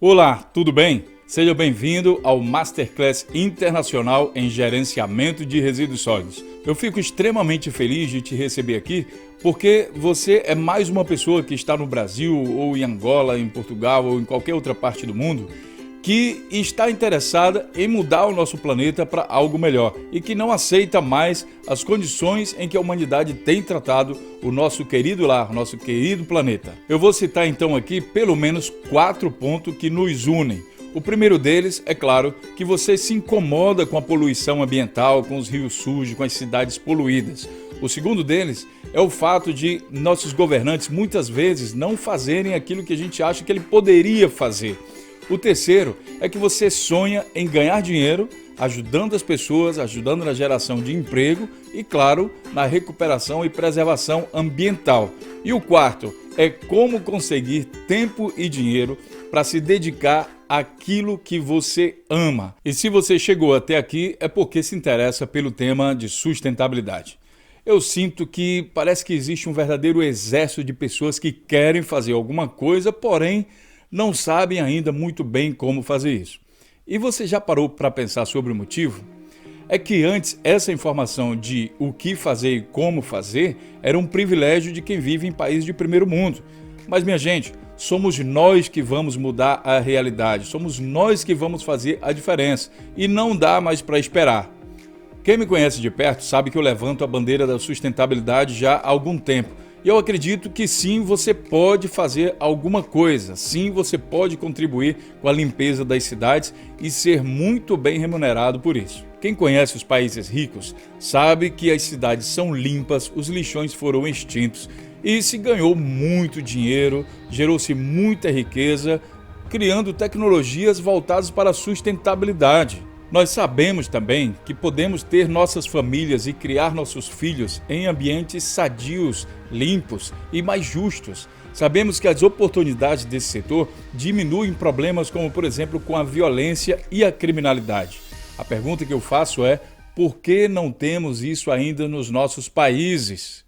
Olá, tudo bem? Seja bem-vindo ao Masterclass Internacional em Gerenciamento de Resíduos Sólidos. Eu fico extremamente feliz de te receber aqui porque você é mais uma pessoa que está no Brasil ou em Angola, em Portugal ou em qualquer outra parte do mundo que está interessada em mudar o nosso planeta para algo melhor e que não aceita mais as condições em que a humanidade tem tratado o nosso querido lar, o nosso querido planeta. Eu vou citar então aqui pelo menos 4 pontos que nos unem. O primeiro deles é claro que você se incomoda com a poluição ambiental, com os rios sujos, com as cidades poluídas. O segundo deles é o fato de nossos governantes muitas vezes não fazerem aquilo que a gente acha que ele poderia fazer. O terceiro é que você sonha em ganhar dinheiro, ajudando as pessoas, ajudando na geração de emprego e, claro, na recuperação e preservação ambiental. E o quarto é como conseguir tempo e dinheiro para se dedicar àquilo que você ama. E se você chegou até aqui é porque se interessa pelo tema de sustentabilidade. Eu sinto que parece que existe um verdadeiro exército de pessoas que querem fazer alguma coisa, porém não sabem ainda muito bem como fazer isso. E você já parou para pensar sobre o motivo? É que antes essa informação de o que fazer e como fazer era um privilégio de quem vive em países de primeiro mundo. Mas minha gente, somos nós que vamos mudar a realidade, somos nós que vamos fazer a diferença e não dá mais para esperar. Quem me conhece de perto sabe que eu levanto a bandeira da sustentabilidade já há algum tempo. E eu acredito que sim, você pode fazer alguma coisa, sim, você pode contribuir com a limpeza das cidades e ser muito bem remunerado por isso. Quem conhece os países ricos sabe que as cidades são limpas, os lixões foram extintos e se ganhou muito dinheiro, gerou-se muita riqueza, criando tecnologias voltadas para a sustentabilidade. Nós sabemos também que podemos ter nossas famílias e criar nossos filhos em ambientes sadios, limpos e mais justos. Sabemos que as oportunidades desse setor diminuem problemas como, por exemplo, com a violência e a criminalidade. A pergunta que eu faço é: por que não temos isso ainda nos nossos países?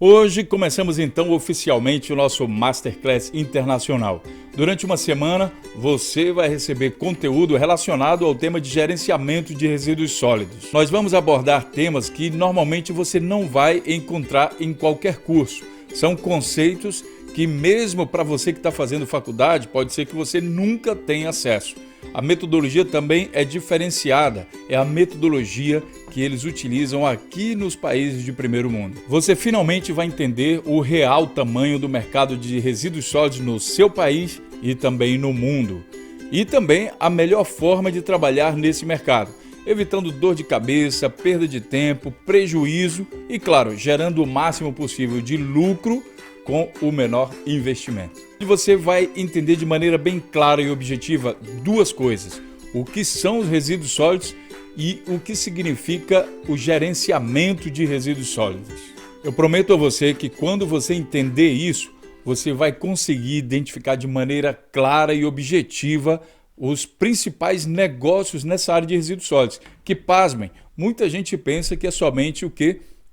Hoje começamos então oficialmente o nosso Masterclass Internacional. Durante uma semana você vai receber conteúdo relacionado ao tema de gerenciamento de resíduos sólidos. Nós vamos abordar temas que normalmente você não vai encontrar em qualquer curso. São conceitos que mesmo para você que está fazendo faculdade pode ser que você nunca tenha acesso. A metodologia também é diferenciada, é a metodologia que eles utilizam aqui nos países de primeiro mundo. Você finalmente vai entender o real tamanho do mercado de resíduos sólidos no seu país e também no mundo. E também a melhor forma de trabalhar nesse mercado, evitando dor de cabeça, perda de tempo, prejuízo e, claro, gerando o máximo possível de lucro com o menor investimento. E você vai entender de maneira bem clara e objetiva duas coisas: o que são os resíduos sólidos e o que significa o gerenciamento de resíduos sólidos. Eu prometo a você que quando você entender isso, você vai conseguir identificar de maneira clara e objetiva os principais negócios nessa área de resíduos sólidos, que, pasmem, muita gente pensa que é somente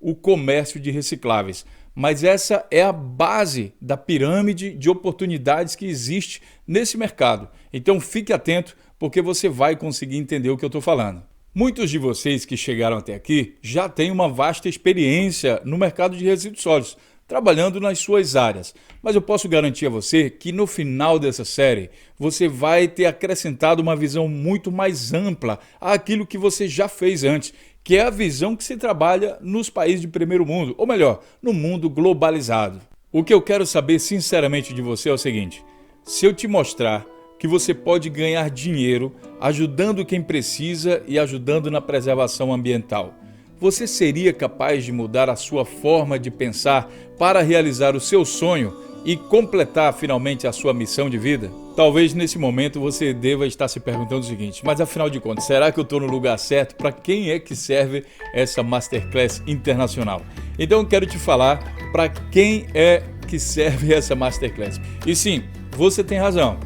o comércio de recicláveis. Mas essa é a base da pirâmide de oportunidades que existe nesse mercado. Então fique atento, porque você vai conseguir entender o que eu estou falando. Muitos de vocês que chegaram até aqui já têm uma vasta experiência no mercado de resíduos sólidos, trabalhando nas suas áreas. Mas eu posso garantir a você que no final dessa série, você vai ter acrescentado uma visão muito mais ampla àquilo que você já fez antes, que é a visão que se trabalha nos países de primeiro mundo, ou melhor, no mundo globalizado. O que eu quero saber sinceramente de você é o seguinte: se eu te mostrar que você pode ganhar dinheiro ajudando quem precisa e ajudando na preservação ambiental, você seria capaz de mudar a sua forma de pensar para realizar o seu sonho e completar finalmente a sua missão de vida? Talvez nesse momento você deva estar se perguntando o seguinte: mas afinal de contas, será que eu estou no lugar certo? Para quem é que serve essa Masterclass Internacional? Então eu quero te falar para quem é que serve essa Masterclass. E sim, você tem razão.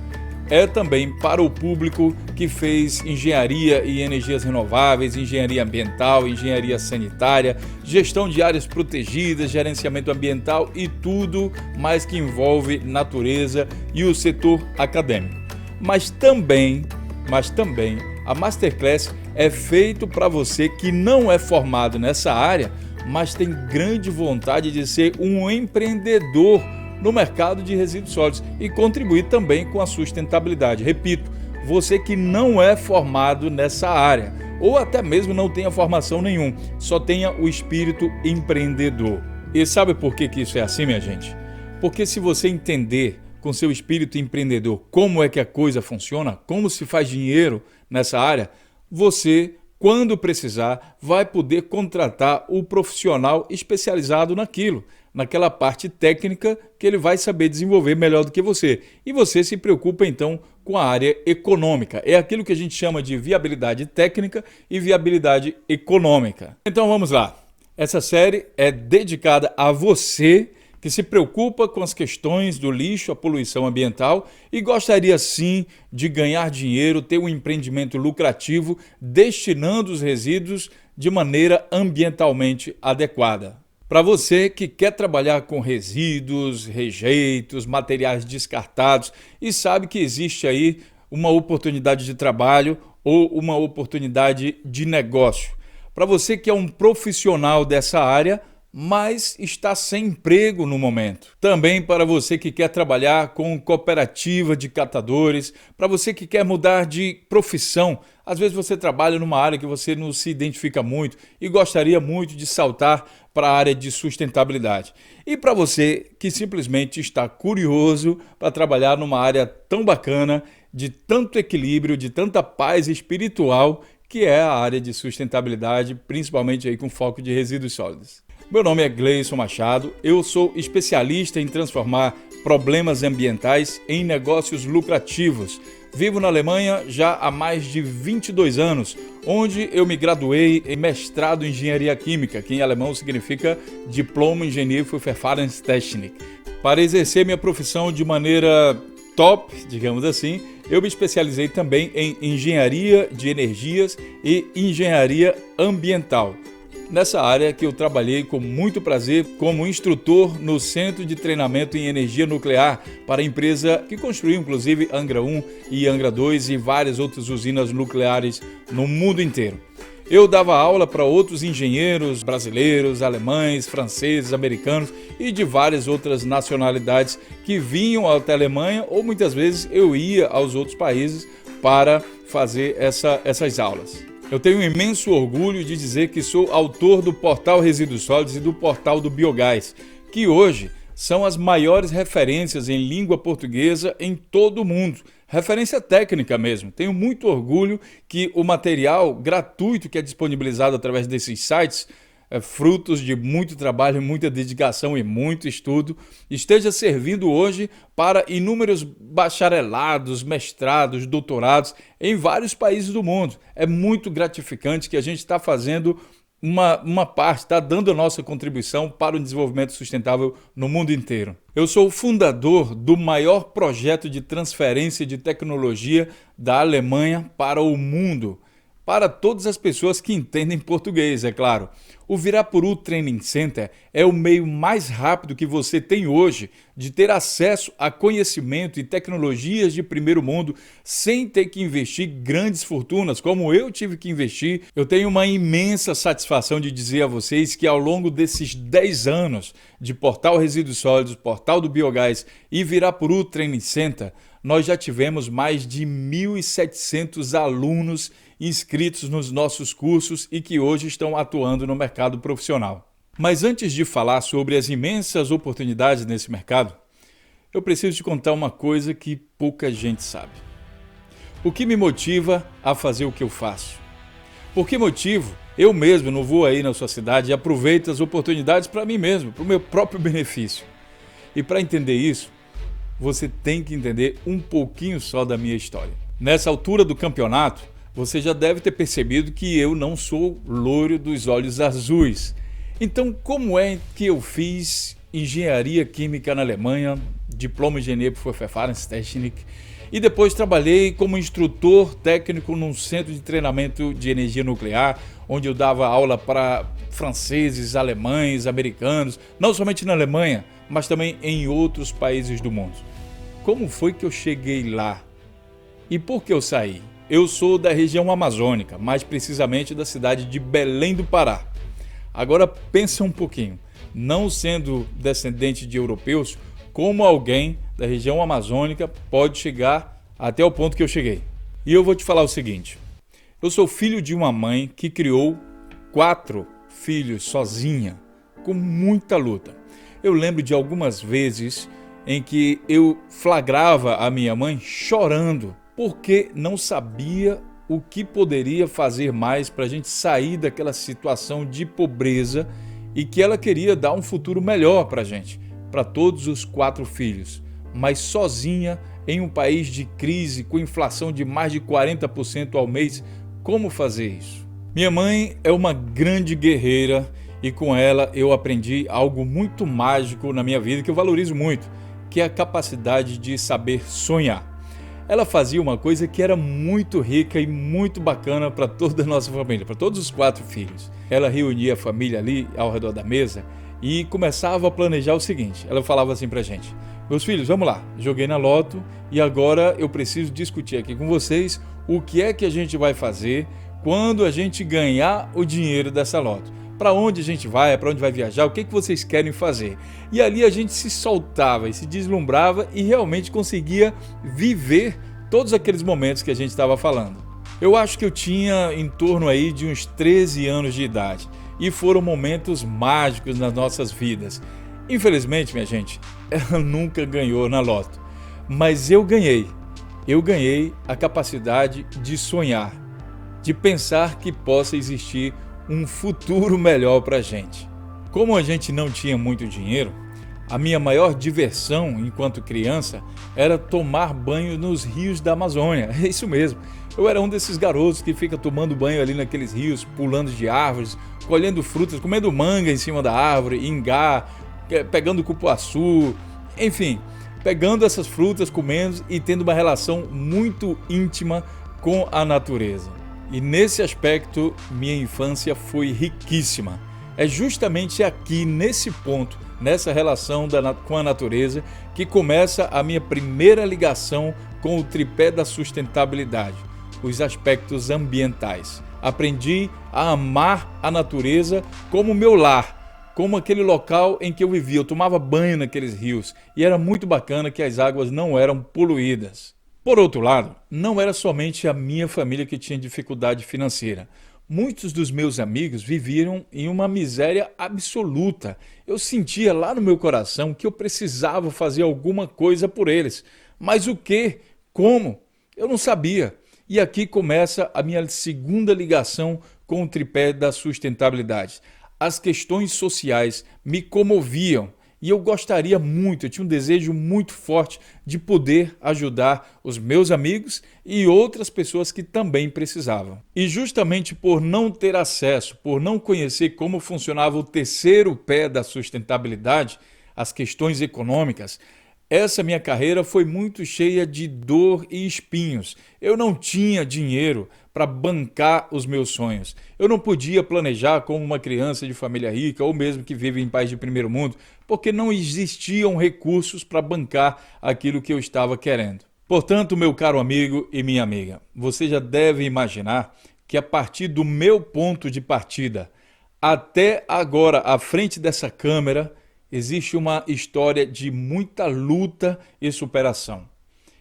É também para o público que fez engenharia e energias renováveis, engenharia ambiental, engenharia sanitária, gestão de áreas protegidas, gerenciamento ambiental e tudo mais que envolve natureza e o setor acadêmico. Mas também a Masterclass é feito para você que não é formado nessa área, mas tem grande vontade de ser um empreendedor no mercado de resíduos sólidos e contribuir também com a sustentabilidade. Repito, você que não é formado nessa área, ou até mesmo não tenha formação nenhuma, só tenha o espírito empreendedor. E sabe por que isso é assim, minha gente? Porque se você entender com seu espírito empreendedor como é que a coisa funciona, como se faz dinheiro nessa área, você, quando precisar, vai poder contratar o profissional especializado naquilo, naquela parte técnica que ele vai saber desenvolver melhor do que você. E você se preocupa então com a área econômica. É aquilo que a gente chama de viabilidade técnica e viabilidade econômica. Então vamos lá. Essa série é dedicada a você que se preocupa com as questões do lixo, a poluição ambiental e gostaria sim de ganhar dinheiro, ter um empreendimento lucrativo, destinando os resíduos de maneira ambientalmente adequada. Para você que quer trabalhar com resíduos, rejeitos, materiais descartados e sabe que existe aí uma oportunidade de trabalho ou uma oportunidade de negócio. Para você que é um profissional dessa área, mas está sem emprego no momento. Também para você que quer trabalhar com cooperativa de catadores, para você que quer mudar de profissão. Às vezes você trabalha numa área que você não se identifica muito e gostaria muito de saltar para a área de sustentabilidade. E para você que simplesmente está curioso para trabalhar numa área tão bacana, de tanto equilíbrio, de tanta paz espiritual, que é a área de sustentabilidade, principalmente aí com foco de resíduos sólidos. Meu nome é Gleison Machado, eu sou especialista em transformar problemas ambientais em negócios lucrativos. Vivo na Alemanha já há mais de 22 anos, onde eu me graduei em mestrado em Engenharia Química, que em alemão significa Diploma Ingenieur für Verfahrenstechnik. Para exercer minha profissão de maneira top, digamos assim, eu me especializei também em Engenharia de Energias e Engenharia Ambiental. Nessa área que eu trabalhei com muito prazer como instrutor no Centro de Treinamento em Energia Nuclear para a empresa que construiu inclusive Angra 1 e Angra 2 e várias outras usinas nucleares no mundo inteiro. Eu dava aula para outros engenheiros brasileiros, alemães, franceses, americanos e de várias outras nacionalidades que vinham até a Alemanha ou muitas vezes eu ia aos outros países para fazer essas aulas. Eu tenho um imenso orgulho de dizer que sou autor do Portal Resíduos Sólidos e do Portal do Biogás, que hoje são as maiores referências em língua portuguesa em todo o mundo. Referência técnica mesmo. Tenho muito orgulho que o material gratuito que é disponibilizado através desses sites, frutos de muito trabalho, muita dedicação e muito estudo, esteja servindo hoje para inúmeros bacharelados, mestrados, doutorados em vários países do mundo. É muito gratificante que a gente está fazendo uma parte, está dando a nossa contribuição para o desenvolvimento sustentável no mundo inteiro. Eu sou o fundador do maior projeto de transferência de tecnologia da Alemanha para o mundo. Para todas as pessoas que entendem português, é claro. O Virapuru Training Center é o meio mais rápido que você tem hoje de ter acesso a conhecimento e tecnologias de primeiro mundo sem ter que investir grandes fortunas, como eu tive que investir. Eu tenho uma imensa satisfação de dizer a vocês que ao longo desses 10 anos de Portal Resíduos Sólidos, Portal do Biogás e Virapuru Training Center, nós já tivemos mais de 1.700 alunos inscritos nos nossos cursos e que hoje estão atuando no mercado profissional. Mas antes de falar sobre as imensas oportunidades nesse mercado, eu preciso te contar uma coisa que pouca gente sabe. O que me motiva a fazer o que eu faço? Por que motivo eu mesmo não vou aí na sua cidade e aproveito as oportunidades para mim mesmo, para o meu próprio benefício? E para entender isso, você tem que entender um pouquinho só da minha história. Nessa altura do campeonato, você já deve ter percebido que eu não sou loiro dos olhos azuis. Então, como é que eu fiz Engenharia Química na Alemanha, Diploma Ingenieur für Verfahrenstechnik, e depois trabalhei como instrutor técnico num centro de treinamento de energia nuclear, onde eu dava aula para franceses, alemães, americanos, não somente na Alemanha, mas também em outros países do mundo. Como foi que eu cheguei lá? E por que eu saí? Eu sou da região amazônica, mais precisamente da cidade de Belém do Pará. Agora pensa um pouquinho, não sendo descendente de europeus, como alguém da região amazônica pode chegar até o ponto que eu cheguei? E eu vou te falar o seguinte, eu sou filho de uma mãe que criou 4 filhos sozinha, com muita luta. Eu lembro de algumas vezes em que eu flagrava a minha mãe chorando, porque não sabia o que poderia fazer mais para a gente sair daquela situação de pobreza e que ela queria dar um futuro melhor para a gente, para todos os 4 filhos, mas sozinha em um país de crise, com inflação de mais de 40% ao mês, como fazer isso? Minha mãe é uma grande guerreira e com ela eu aprendi algo muito mágico na minha vida que eu valorizo muito, que é a capacidade de saber sonhar. Ela fazia uma coisa que era muito rica e muito bacana para toda a nossa família, para todos os 4 filhos. Ela reunia a família ali ao redor da mesa e começava a planejar o seguinte, ela falava assim pra gente, meus filhos, vamos lá, joguei na loto e agora eu preciso discutir aqui com vocês o que é que a gente vai fazer quando a gente ganhar o dinheiro dessa loto. Para onde a gente vai, para onde vai viajar, o que vocês querem fazer. E ali a gente se soltava e se deslumbrava e realmente conseguia viver todos aqueles momentos que a gente estava falando. Eu acho que eu tinha em torno aí de uns 13 anos de idade e foram momentos mágicos nas nossas vidas. Infelizmente, minha gente, ela nunca ganhou na loto, mas eu ganhei. Eu ganhei a capacidade de sonhar, de pensar que possa existir um futuro melhor para a gente. Como a gente não tinha muito dinheiro, a minha maior diversão enquanto criança era tomar banho nos rios da Amazônia. É isso mesmo. Eu era um desses garotos que fica tomando banho ali naqueles rios, pulando de árvores, colhendo frutas, comendo manga em cima da árvore, ingá, pegando cupuaçu, enfim, pegando essas frutas, comendo e tendo uma relação muito íntima com a natureza. E nesse aspecto, minha infância foi riquíssima. É justamente aqui, nesse ponto, nessa relação com a natureza, que começa a minha primeira ligação com o tripé da sustentabilidade, os aspectos ambientais. Aprendi a amar a natureza como meu lar, como aquele local em que eu vivia. Eu tomava banho naqueles rios e era muito bacana que as águas não eram poluídas. Por outro lado, não era somente a minha família que tinha dificuldade financeira. Muitos dos meus amigos viviam em uma miséria absoluta. Eu sentia lá no meu coração que eu precisava fazer alguma coisa por eles. Mas o quê? Como? Eu não sabia. E aqui começa a minha segunda ligação com o tripé da sustentabilidade. As questões sociais me comoviam. E eu gostaria muito, eu tinha um desejo muito forte de poder ajudar os meus amigos e outras pessoas que também precisavam. E justamente por não ter acesso, por não conhecer como funcionava o terceiro pé da sustentabilidade, as questões econômicas, essa minha carreira foi muito cheia de dor e espinhos. Eu não tinha dinheiro para bancar os meus sonhos. Eu não podia planejar como uma criança de família rica ou mesmo que vive em país de primeiro mundo, porque não existiam recursos para bancar aquilo que eu estava querendo. Portanto, meu caro amigo e minha amiga, você já deve imaginar que a partir do meu ponto de partida até agora, à frente dessa câmera, existe uma história de muita luta e superação.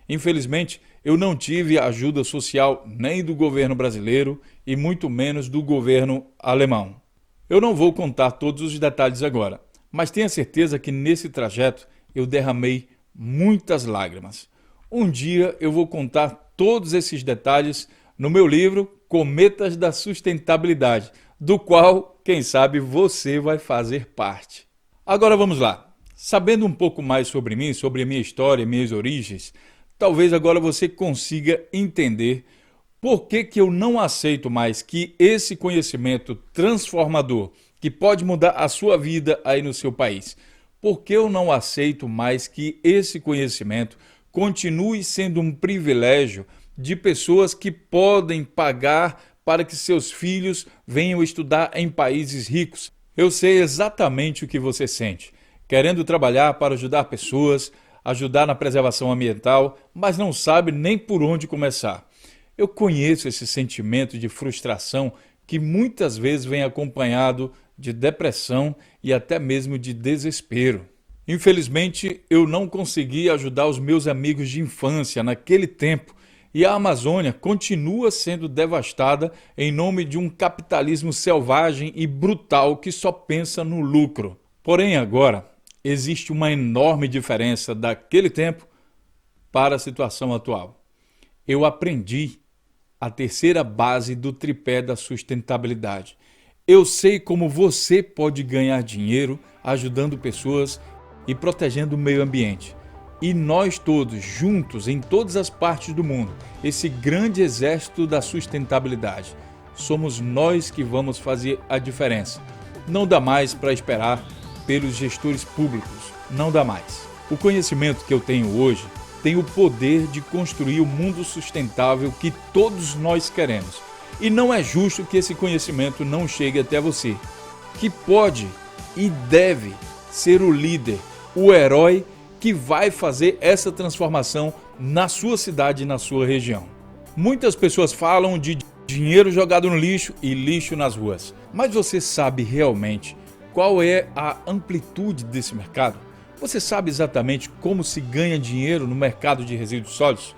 Infelizmente, eu não tive ajuda social nem do governo brasileiro e muito menos do governo alemão. Eu não vou contar todos os detalhes agora, mas tenha certeza que nesse trajeto eu derramei muitas lágrimas. Um dia eu vou contar todos esses detalhes no meu livro Cometas da Sustentabilidade, do qual, quem sabe, você vai fazer parte. Agora vamos lá. Sabendo um pouco mais sobre mim, sobre a minha história, minhas origens, talvez agora você consiga entender por que eu não aceito mais que esse conhecimento transformador, que pode mudar a sua vida aí no seu país, por que eu não aceito mais que esse conhecimento continue sendo um privilégio de pessoas que podem pagar para que seus filhos venham estudar em países ricos. Eu sei exatamente o que você sente, querendo trabalhar para ajudar pessoas, ajudar na preservação ambiental, mas não sabe nem por onde começar. Eu conheço esse sentimento de frustração que muitas vezes vem acompanhado de depressão e até mesmo de desespero. Infelizmente, eu não consegui ajudar os meus amigos de infância naquele tempo e a Amazônia continua sendo devastada em nome de um capitalismo selvagem e brutal que só pensa no lucro. Porém, agora, existe uma enorme diferença daquele tempo para a situação atual. Eu aprendi a terceira base do tripé da sustentabilidade. Eu sei como você pode ganhar dinheiro ajudando pessoas e protegendo o meio ambiente. E nós todos, juntos, em todas as partes do mundo, esse grande exército da sustentabilidade, somos nós que vamos fazer a diferença. Não dá mais para esperar pelos gestores públicos, não dá mais. O conhecimento que eu tenho hoje tem o poder de construir o mundo sustentável que todos nós queremos. E não é justo que esse conhecimento não chegue até você, que pode e deve ser o líder, o herói que vai fazer essa transformação na sua cidade e na sua região. Muitas pessoas falam de dinheiro jogado no lixo e lixo nas ruas. Mas você sabe realmente qual é a amplitude desse mercado? Você sabe exatamente como se ganha dinheiro no mercado de resíduos sólidos?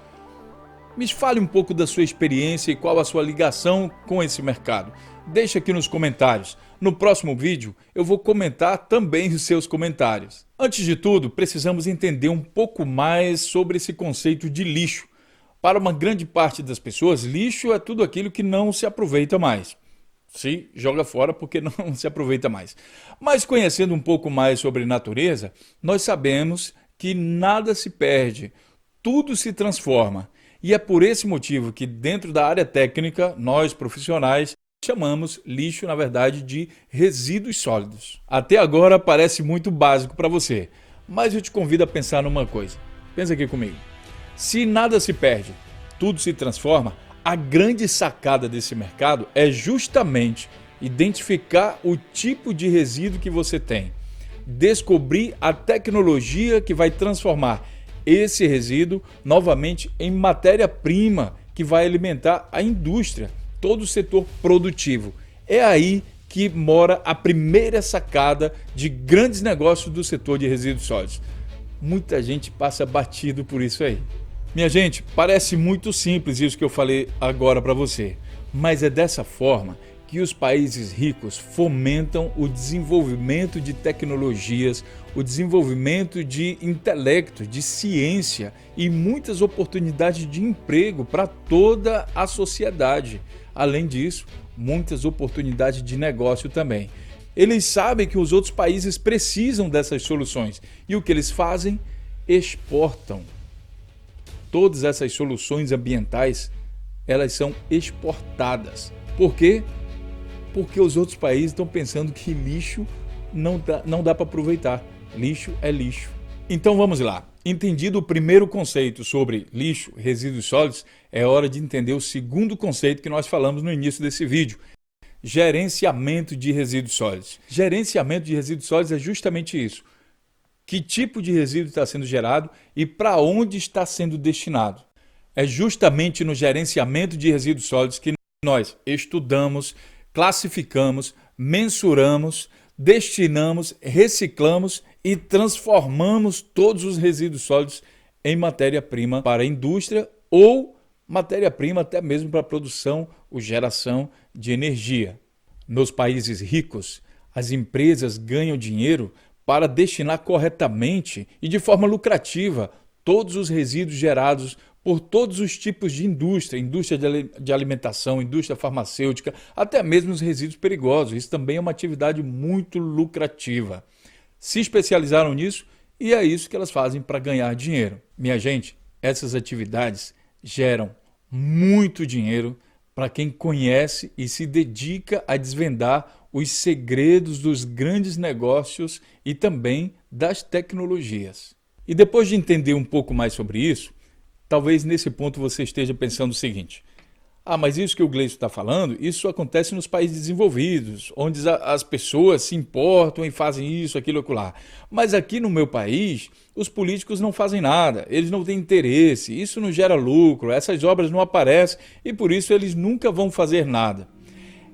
Me fale um pouco da sua experiência e qual a sua ligação com esse mercado. Deixe aqui nos comentários. No próximo vídeo eu vou comentar também os seus comentários. Antes de tudo, precisamos entender um pouco mais sobre esse conceito de lixo. Para uma grande parte das pessoas, lixo é tudo aquilo que não se aproveita mais. Se joga fora porque não se aproveita mais. Mas conhecendo um pouco mais sobre natureza, nós sabemos que nada se perde, tudo se transforma. E é por esse motivo que dentro da área técnica, nós profissionais, chamamos lixo, na verdade, de resíduos sólidos. Até agora parece muito básico para você, mas eu te convido a pensar numa coisa. Pensa aqui comigo. Se nada se perde, tudo se transforma, a grande sacada desse mercado é justamente identificar o tipo de resíduo que você tem, descobrir a tecnologia que vai transformar esse resíduo novamente em matéria-prima que vai alimentar a indústria, todo o setor produtivo. É aí que mora a primeira sacada de grandes negócios do setor de resíduos sólidos. Muita gente passa batido por isso aí. Minha gente, parece muito simples isso que eu falei agora para você, mas é dessa forma que os países ricos fomentam o desenvolvimento de tecnologias, o desenvolvimento de intelecto, de ciência e muitas oportunidades de emprego para toda a sociedade. Além disso, muitas oportunidades de negócio também. Eles sabem que os outros países precisam dessas soluções e o que eles fazem? Exportam. Todas essas soluções ambientais, elas são exportadas. Por quê? Porque os outros países estão pensando que lixo não dá para aproveitar. Lixo é lixo. Então vamos lá. Entendido o primeiro conceito sobre lixo, resíduos sólidos, é hora de entender o segundo conceito que nós falamos no início desse vídeo. Gerenciamento de resíduos sólidos. Gerenciamento de resíduos sólidos é justamente isso. Que tipo de resíduo está sendo gerado e para onde está sendo destinado. É justamente no gerenciamento de resíduos sólidos que nós estudamos, classificamos, mensuramos, destinamos, reciclamos e transformamos todos os resíduos sólidos em matéria-prima para a indústria ou matéria-prima até mesmo para a produção ou geração de energia. Nos países ricos, as empresas ganham dinheiro para destinar corretamente e de forma lucrativa todos os resíduos gerados por todos os tipos de indústria, indústria de alimentação, indústria farmacêutica, até mesmo os resíduos perigosos. Isso também é uma atividade muito lucrativa. Se especializaram nisso e é isso que elas fazem para ganhar dinheiro. Minha gente, essas atividades geram muito dinheiro para quem conhece e se dedica a desvendar os segredos dos grandes negócios e também das tecnologias. E depois de entender um pouco mais sobre isso, talvez nesse ponto você esteja pensando o seguinte: Ah, mas isso que o Gleison está falando, isso acontece nos países desenvolvidos, onde as pessoas se importam e fazem isso, aquilo, acolá. Mas aqui no meu país, os políticos não fazem nada, eles não têm interesse, isso não gera lucro, essas obras não aparecem e por isso eles nunca vão fazer nada.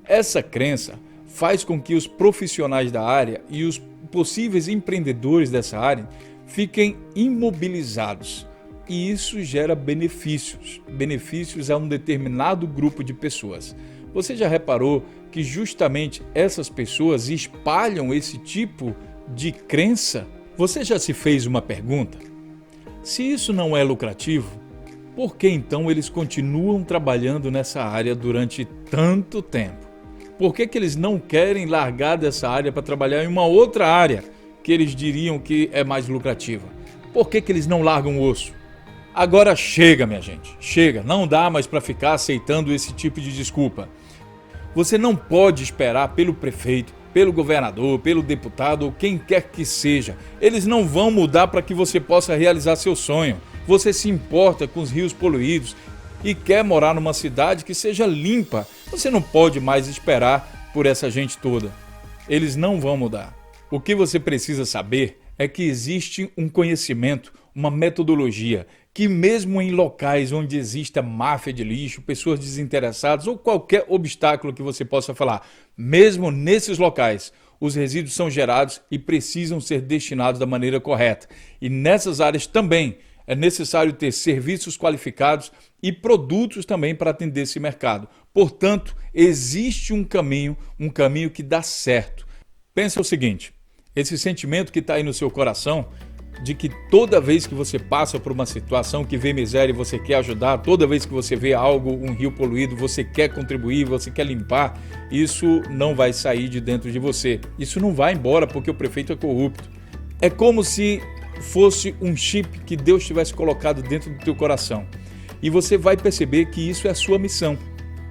Essa crença faz com que os profissionais da área e os possíveis empreendedores dessa área fiquem imobilizados. E isso gera benefícios a um determinado grupo de pessoas. Você já reparou que justamente essas pessoas espalham esse tipo de crença? Você já se fez uma pergunta? Se isso não é lucrativo, por que então eles continuam trabalhando nessa área durante tanto tempo? Por que eles não querem largar dessa área para trabalhar em uma outra área que eles diriam que é mais lucrativa? Por que eles não largam o osso? Agora chega, minha gente, chega, não dá mais para ficar aceitando esse tipo de desculpa. Você não pode esperar pelo prefeito, pelo governador, pelo deputado ou quem quer que seja. Eles não vão mudar para que você possa realizar seu sonho. Você se importa com os rios poluídos e quer morar numa cidade que seja limpa. Você não pode mais esperar por essa gente toda. Eles não vão mudar. O que você precisa saber é que existe um conhecimento, uma metodologia, que mesmo em locais onde exista máfia de lixo, pessoas desinteressadas ou qualquer obstáculo que você possa falar, mesmo nesses locais, os resíduos são gerados e precisam ser destinados da maneira correta. E nessas áreas também é necessário ter serviços qualificados e produtos também para atender esse mercado. Portanto, existe um caminho que dá certo. Pensa o seguinte, esse sentimento que está aí no seu coração, de que toda vez que você passa por uma situação que vê miséria e você quer ajudar, toda vez que você vê algo, um rio poluído, você quer contribuir, você quer limpar, isso não vai sair de dentro de você. Isso não vai embora porque o prefeito é corrupto. É como se fosse um chip que Deus tivesse colocado dentro do teu coração. E você vai perceber que isso é a sua missão.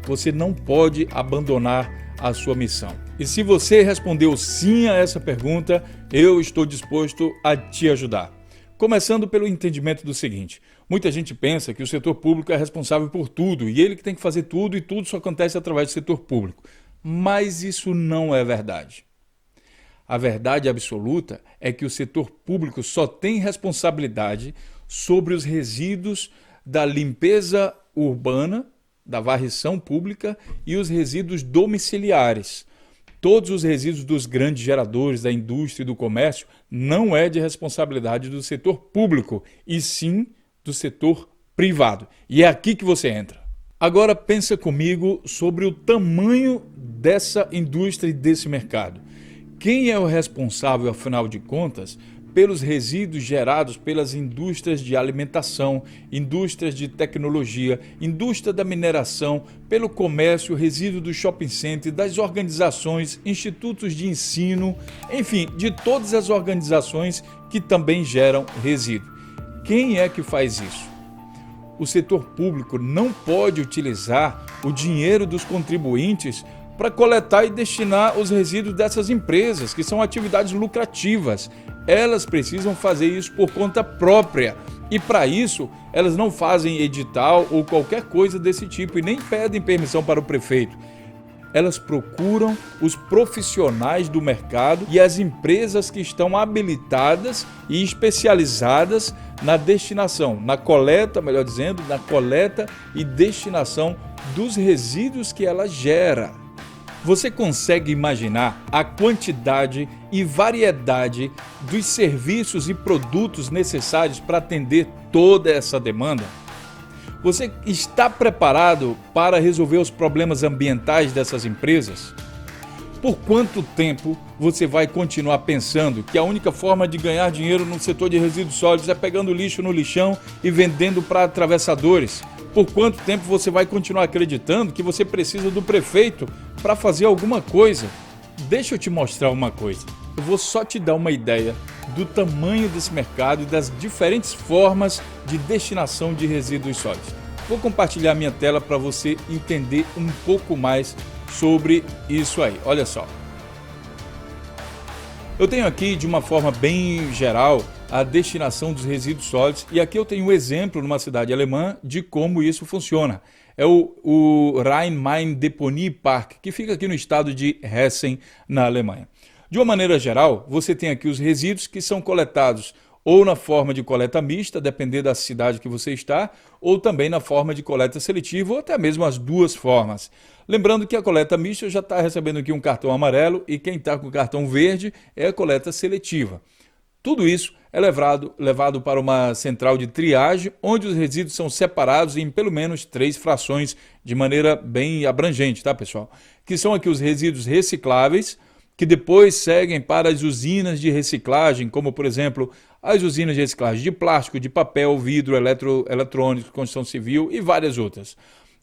Você não pode abandonar a sua missão. E se você respondeu sim a essa pergunta, eu estou disposto a te ajudar. Começando pelo entendimento do seguinte, muita gente pensa que o setor público é responsável por tudo e ele que tem que fazer tudo e tudo só acontece através do setor público. Mas isso não é verdade. A verdade absoluta é que o setor público só tem responsabilidade sobre os resíduos da limpeza urbana, da varrição pública e os resíduos domiciliares. Todos os resíduos dos grandes geradores, da indústria e do comércio não é de responsabilidade do setor público, e sim do setor privado. E é aqui que você entra. Agora pensa comigo sobre o tamanho dessa indústria e desse mercado. Quem é o responsável, afinal de contas, pelos resíduos gerados pelas indústrias de alimentação, indústrias de tecnologia, indústria da mineração, pelo comércio, resíduo do shopping center, das organizações, institutos de ensino, enfim, de todas as organizações que também geram resíduo. Quem é que faz isso? O setor público não pode utilizar o dinheiro dos contribuintes para coletar e destinar os resíduos dessas empresas, que são atividades lucrativas. Elas precisam fazer isso por conta própria. E para isso, elas não fazem edital ou qualquer coisa desse tipo e nem pedem permissão para o prefeito. Elas procuram os profissionais do mercado e as empresas que estão habilitadas e especializadas na destinação, na coleta, melhor dizendo, na coleta e destinação dos resíduos que ela gera. Você consegue imaginar a quantidade e variedade dos serviços e produtos necessários para atender toda essa demanda? Você está preparado para resolver os problemas ambientais dessas empresas? Por quanto tempo você vai continuar pensando que a única forma de ganhar dinheiro no setor de resíduos sólidos é pegando lixo no lixão e vendendo para atravessadores? Por quanto tempo você vai continuar acreditando que você precisa do prefeito para fazer alguma coisa? Deixa eu te mostrar uma coisa. Eu vou só te dar uma ideia do tamanho desse mercado e das diferentes formas de destinação de resíduos sólidos. Vou compartilhar minha tela para você entender um pouco mais sobre isso aí. Olha só. Eu tenho aqui, de uma forma bem geral, a destinação dos resíduos sólidos. E aqui eu tenho um exemplo numa cidade alemã de como isso funciona. É o Rhein-Main-Deponie-Park, que fica aqui no estado de Hessen, na Alemanha. De uma maneira geral, você tem aqui os resíduos que são coletados ou na forma de coleta mista, dependendo da cidade que você está, ou também na forma de coleta seletiva, ou até mesmo as duas formas. Lembrando que a coleta mista já está recebendo aqui um cartão amarelo e quem está com o cartão verde é a coleta seletiva. Tudo isso é levado para uma central de triagem, onde os resíduos são separados em pelo menos 3 frações de maneira bem abrangente, tá, pessoal? Que são aqui os resíduos recicláveis, que depois seguem para as usinas de reciclagem, como, por exemplo, as usinas de reciclagem de plástico, de papel, vidro, eletrônico, construção civil e várias outras.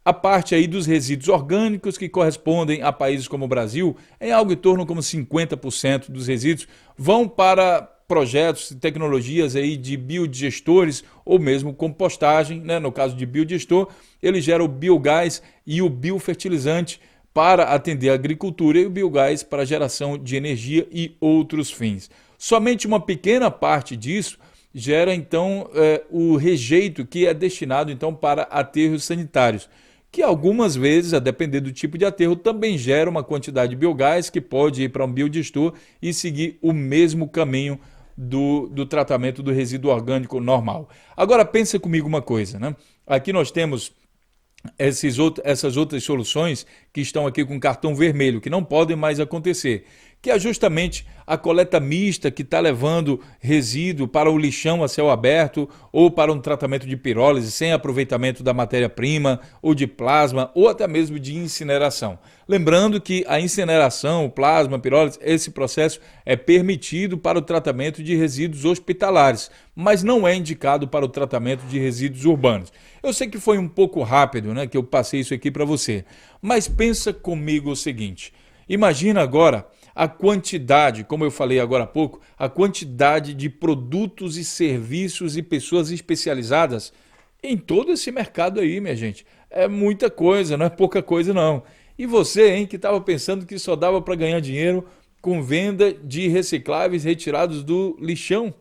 A parte aí dos resíduos orgânicos, que correspondem a países como o Brasil, em algo em torno como 50% dos resíduos vão para projetos e tecnologias aí de biodigestores ou mesmo compostagem, né? No caso de biodigestor, ele gera o biogás e o biofertilizante para atender a agricultura e o biogás para a geração de energia e outros fins. Somente uma pequena parte disso gera então o rejeito que é destinado então para aterros sanitários, que algumas vezes, a depender do tipo de aterro, também gera uma quantidade de biogás que pode ir para um biodigestor e seguir o mesmo caminho do tratamento do resíduo orgânico normal. Agora pensa comigo uma coisa, né? Aqui nós temos essas outras soluções que estão aqui com cartão vermelho, que não podem mais acontecer, que é justamente a coleta mista que está levando resíduo para o lixão a céu aberto ou para um tratamento de pirólise sem aproveitamento da matéria-prima ou de plasma ou até mesmo de incineração. Lembrando que a incineração, plasma, pirólise, esse processo é permitido para o tratamento de resíduos hospitalares, mas não é indicado para o tratamento de resíduos urbanos. Eu sei que foi um pouco rápido, né, que eu passei isso aqui para você, mas pensa comigo o seguinte, imagina agora a quantidade, como eu falei agora há pouco, a quantidade de produtos e serviços e pessoas especializadas em todo esse mercado aí, minha gente. É muita coisa, não é pouca coisa não. E você, hein, que estava pensando que só dava para ganhar dinheiro com venda de recicláveis retirados do lixão?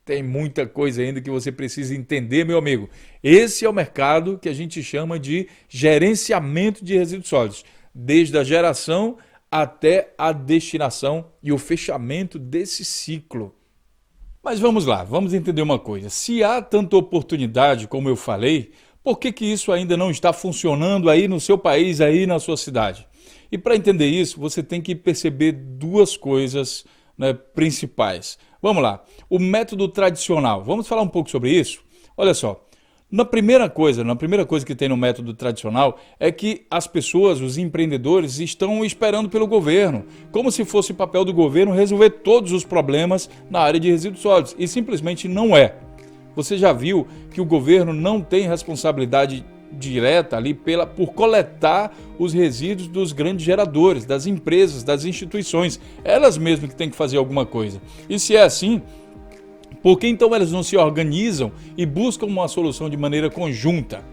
Tem muita coisa ainda que você precisa entender, meu amigo. Esse é o mercado que a gente chama de gerenciamento de resíduos sólidos, desde a geração até a destinação e o fechamento desse ciclo. Mas vamos lá, vamos entender uma coisa. Se há tanta oportunidade, como eu falei, por que isso ainda não está funcionando aí no seu país, aí na sua cidade? E para entender isso, você tem que perceber duas coisas, né, principais. Vamos lá, o método tradicional. Vamos falar um pouco sobre isso? Olha só. Na primeira coisa que tem no método tradicional é que as pessoas, os empreendedores, estão esperando pelo governo, como se fosse papel do governo resolver todos os problemas na área de resíduos sólidos, e simplesmente não é. Você já viu que o governo não tem responsabilidade direta ali por coletar os resíduos dos grandes geradores, das empresas, das instituições, elas mesmas que têm que fazer alguma coisa. E se é assim, por que então elas não se organizam e buscam uma solução de maneira conjunta?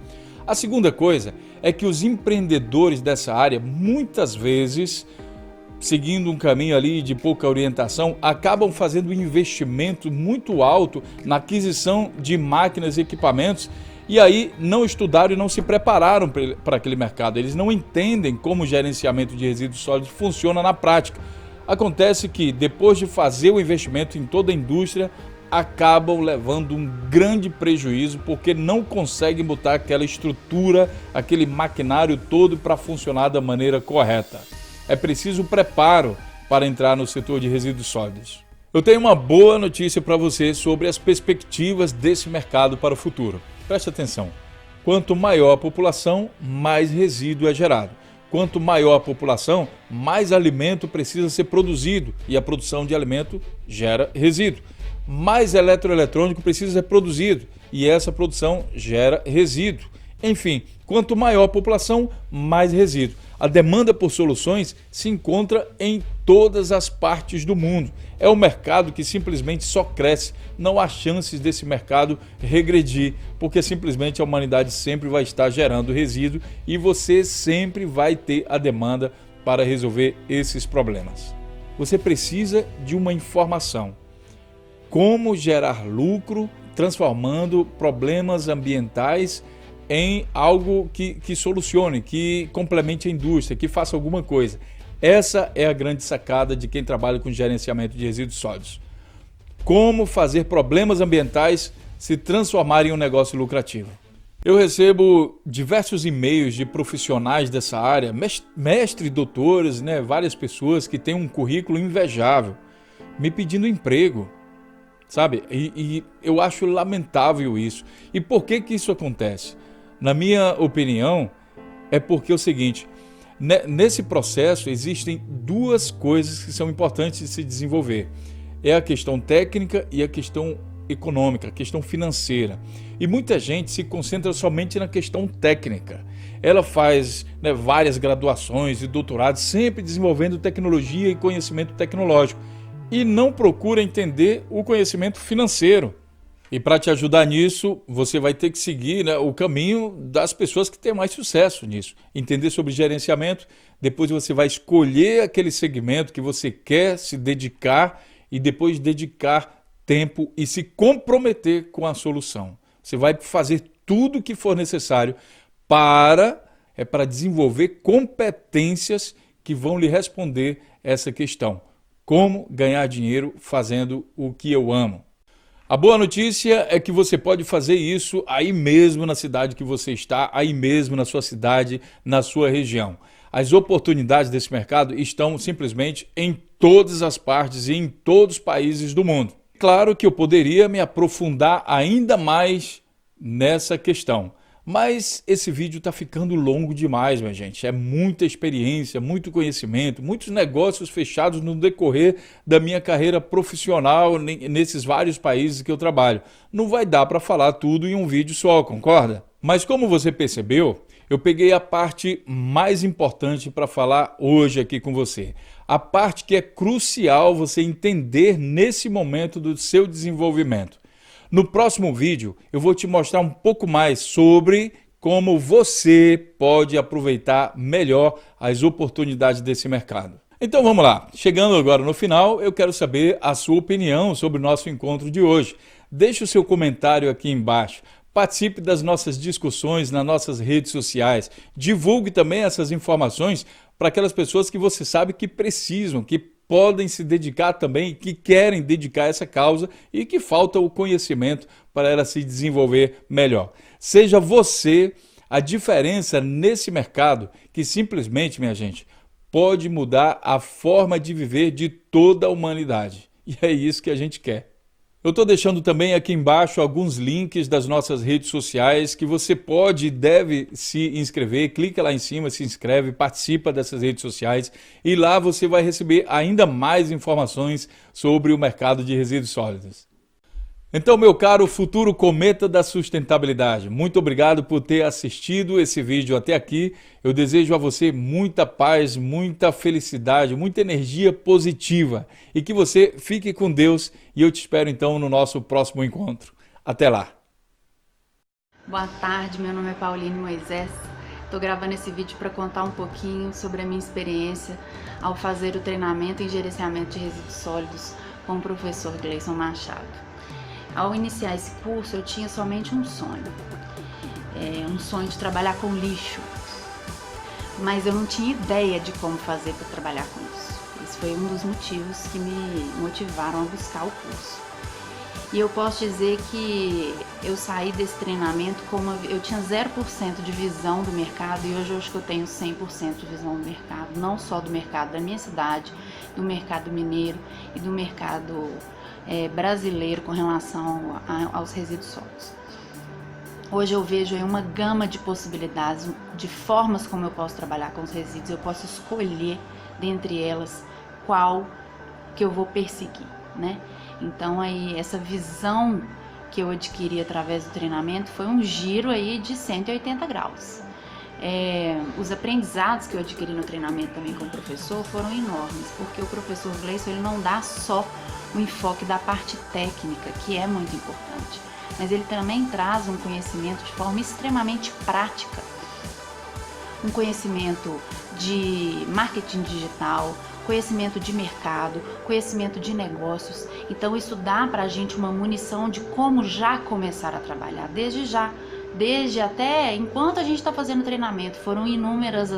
A segunda coisa é que os empreendedores dessa área, muitas vezes, seguindo um caminho ali de pouca orientação, acabam fazendo um investimento muito alto na aquisição de máquinas e equipamentos e aí não estudaram e não se prepararam para aquele mercado. Eles não entendem como o gerenciamento de resíduos sólidos funciona na prática. Acontece que depois de fazer o investimento em toda a indústria, acabam levando um grande prejuízo porque não conseguem botar aquela estrutura, aquele maquinário todo para funcionar da maneira correta. É preciso preparo para entrar no setor de resíduos sólidos. Eu tenho uma boa notícia para você sobre as perspectivas desse mercado para o futuro. Preste atenção. Quanto maior a população, mais resíduo é gerado. Quanto maior a população, mais alimento precisa ser produzido e a produção de alimento gera resíduo. Mais eletroeletrônico precisa ser produzido e essa produção gera resíduo. Enfim, quanto maior a população, mais resíduo. A demanda por soluções se encontra em todas as partes do mundo. É um mercado que simplesmente só cresce. Não há chances desse mercado regredir, porque simplesmente a humanidade sempre vai estar gerando resíduo e você sempre vai ter a demanda para resolver esses problemas. Você precisa de uma informação. como gerar lucro transformando problemas ambientais em algo que solucione, que complemente a indústria, que faça alguma coisa. Essa é a grande sacada de quem trabalha com gerenciamento de resíduos sólidos. Como fazer problemas ambientais se transformarem em um negócio lucrativo. Eu recebo diversos e-mails de profissionais dessa área, mestres, doutores, várias pessoas que têm um currículo invejável, me pedindo emprego, sabe? E eu acho lamentável isso. E por que isso acontece? Na minha opinião, é porque é o seguinte, nesse processo existem duas coisas que são importantes de se desenvolver. É a questão técnica e a questão econômica, a questão financeira. E muita gente se concentra somente na questão técnica. Ela faz várias graduações e doutorados, sempre desenvolvendo tecnologia e conhecimento tecnológico, e não procura entender o conhecimento financeiro. E para te ajudar nisso, você vai ter que seguir o caminho das pessoas que têm mais sucesso nisso. Entender sobre gerenciamento, depois você vai escolher aquele segmento que você quer se dedicar e depois dedicar tempo e se comprometer com a solução. Você vai fazer tudo o que for necessário para desenvolver competências que vão lhe responder essa questão. Como ganhar dinheiro fazendo o que eu amo? A boa notícia é que você pode fazer isso aí mesmo na cidade que você está, aí mesmo na sua cidade, na sua região. As oportunidades desse mercado estão simplesmente em todas as partes e em todos os países do mundo. Claro que eu poderia me aprofundar ainda mais nessa questão, mas esse vídeo está ficando longo demais, minha gente. É muita experiência, muito conhecimento, muitos negócios fechados no decorrer da minha carreira profissional nesses vários países que eu trabalho. Não vai dar para falar tudo em um vídeo só, concorda? Mas como você percebeu, eu peguei a parte mais importante para falar hoje aqui com você. A parte que é crucial você entender nesse momento do seu desenvolvimento. No próximo vídeo, eu vou te mostrar um pouco mais sobre como você pode aproveitar melhor as oportunidades desse mercado. Então vamos lá, chegando agora no final, eu quero saber a sua opinião sobre o nosso encontro de hoje. Deixe o seu comentário aqui embaixo, participe das nossas discussões nas nossas redes sociais, divulgue também essas informações para aquelas pessoas que você sabe que precisam, que podem se dedicar também, que querem dedicar essa causa e que falta o conhecimento para ela se desenvolver melhor. Seja você a diferença nesse mercado que simplesmente, minha gente, pode mudar a forma de viver de toda a humanidade. E é isso que a gente quer. Eu estou deixando também aqui embaixo alguns links das nossas redes sociais que você pode e deve se inscrever. Clica lá em cima, se inscreve, participa dessas redes sociais e lá você vai receber ainda mais informações sobre o mercado de resíduos sólidos. Então, meu caro futuro cometa da sustentabilidade, muito obrigado por ter assistido esse vídeo até aqui. Eu desejo a você muita paz, muita felicidade, muita energia positiva e que você fique com Deus e eu te espero então no nosso próximo encontro. Até lá! Boa tarde, meu nome é Pauline Moisés. Estou gravando esse vídeo para contar um pouquinho sobre a minha experiência ao fazer o treinamento em gerenciamento de resíduos sólidos com o professor Gleison Machado. Ao iniciar esse curso, eu tinha somente um sonho de trabalhar com lixo, mas eu não tinha ideia de como fazer para trabalhar com isso. Esse foi um dos motivos que me motivaram a buscar o curso. E eu posso dizer que eu saí desse treinamento eu tinha 0% de visão do mercado e hoje eu acho que eu tenho 100% de visão do mercado, não só do mercado da minha cidade, do mercado mineiro e do mercado brasileiro com relação aos resíduos sólidos. Hoje eu vejo aí uma gama de possibilidades, de formas como eu posso trabalhar com os resíduos. Eu posso escolher dentre elas qual que eu vou perseguir, né? Então aí essa visão que eu adquiri através do treinamento foi um giro aí de 180 graus. Os aprendizados que eu adquiri no treinamento também com o professor foram enormes, porque o professor Gleison ele não dá só o enfoque da parte técnica, que é muito importante, mas ele também traz um conhecimento de forma extremamente prática, um conhecimento de marketing digital, conhecimento de mercado, conhecimento de negócios. Então isso dá para a gente uma munição de como já começar a trabalhar, desde já. Desde até enquanto a gente está fazendo treinamento, foram inúmeros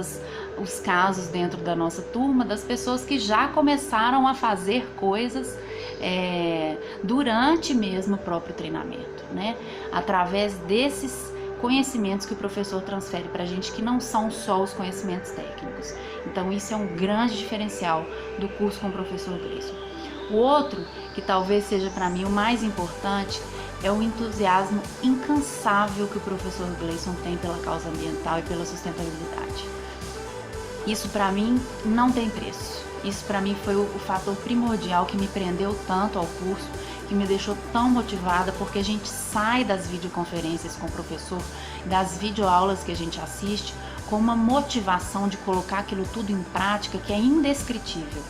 os casos dentro da nossa turma das pessoas que já começaram a fazer coisas durante mesmo o próprio treinamento, né? Através desses conhecimentos que o professor transfere para a gente, que não são só os conhecimentos técnicos. Então isso é um grande diferencial do curso com o professor Gleison. O outro, que talvez seja para mim o mais importante, é o entusiasmo incansável que o professor Gleison tem pela causa ambiental e pela sustentabilidade. Isso para mim não tem preço. Isso para mim foi o fator primordial que me prendeu tanto ao curso, que me deixou tão motivada, porque a gente sai das videoconferências com o professor, das videoaulas que a gente assiste, com uma motivação de colocar aquilo tudo em prática que é indescritível.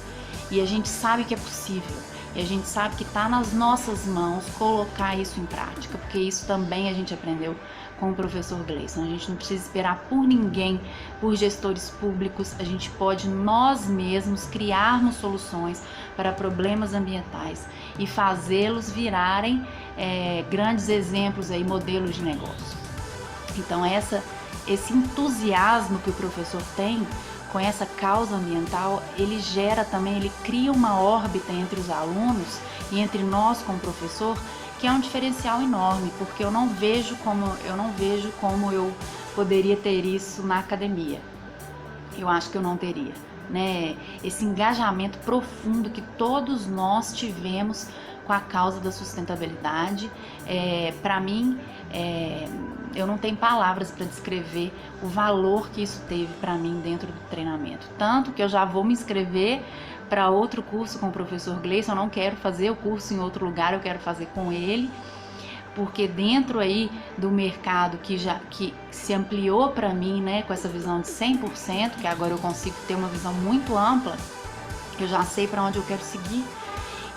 E a gente sabe que é possível. E a gente sabe que está nas nossas mãos colocar isso em prática, porque isso também a gente aprendeu com o professor Gleison. A gente não precisa esperar por ninguém, por gestores públicos, a gente pode nós mesmos criarmos soluções para problemas ambientais e fazê-los virarem grandes exemplos, aí, modelos de negócio. Então esse entusiasmo que o professor tem com essa causa ambiental, ele gera também, ele cria uma órbita entre os alunos e entre nós com o professor, que é um diferencial enorme, porque eu não vejo como eu poderia ter isso na academia. Eu acho que eu não teria, né? Esse engajamento profundo que todos nós tivemos com a causa da sustentabilidade, para mim, eu não tenho palavras para descrever o valor que isso teve para mim dentro do treinamento. Tanto que eu já vou me inscrever para outro curso com o professor Gleison. Eu não quero fazer o curso em outro lugar, eu quero fazer com ele, porque dentro aí do mercado que se ampliou para mim, né, com essa visão de 100%, que agora eu consigo ter uma visão muito ampla, eu já sei para onde eu quero seguir.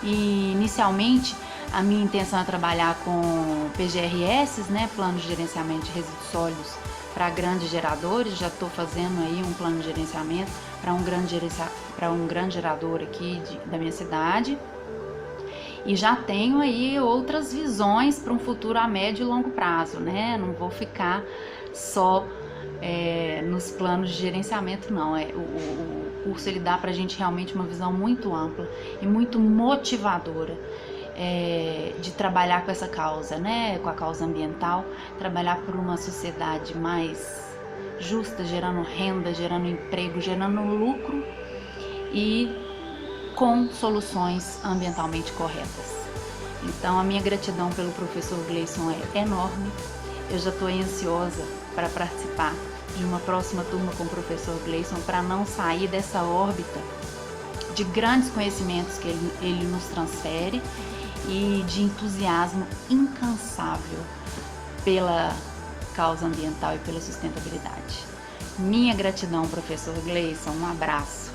E inicialmente a minha intenção é trabalhar com PGRS, né, plano de gerenciamento de resíduos sólidos para grandes geradores. Já estou fazendo aí um plano de gerenciamento para um grande gerador aqui da minha cidade. E já tenho aí outras visões para um futuro a médio e longo prazo, né? Não vou ficar só nos planos de gerenciamento, não. O curso ele dá para a gente realmente uma visão muito ampla e muito motivadora de trabalhar com essa causa, né? Com a causa ambiental, trabalhar por uma sociedade mais justa, gerando renda, gerando emprego, gerando lucro e com soluções ambientalmente corretas. Então a minha gratidão pelo professor Gleison é enorme. Eu já estou ansiosa para participar de uma próxima turma com o professor Gleison, para não sair dessa órbita de grandes conhecimentos que ele nos transfere e de entusiasmo incansável pela causa ambiental e pela sustentabilidade. Minha gratidão, professor Gleison. Um abraço.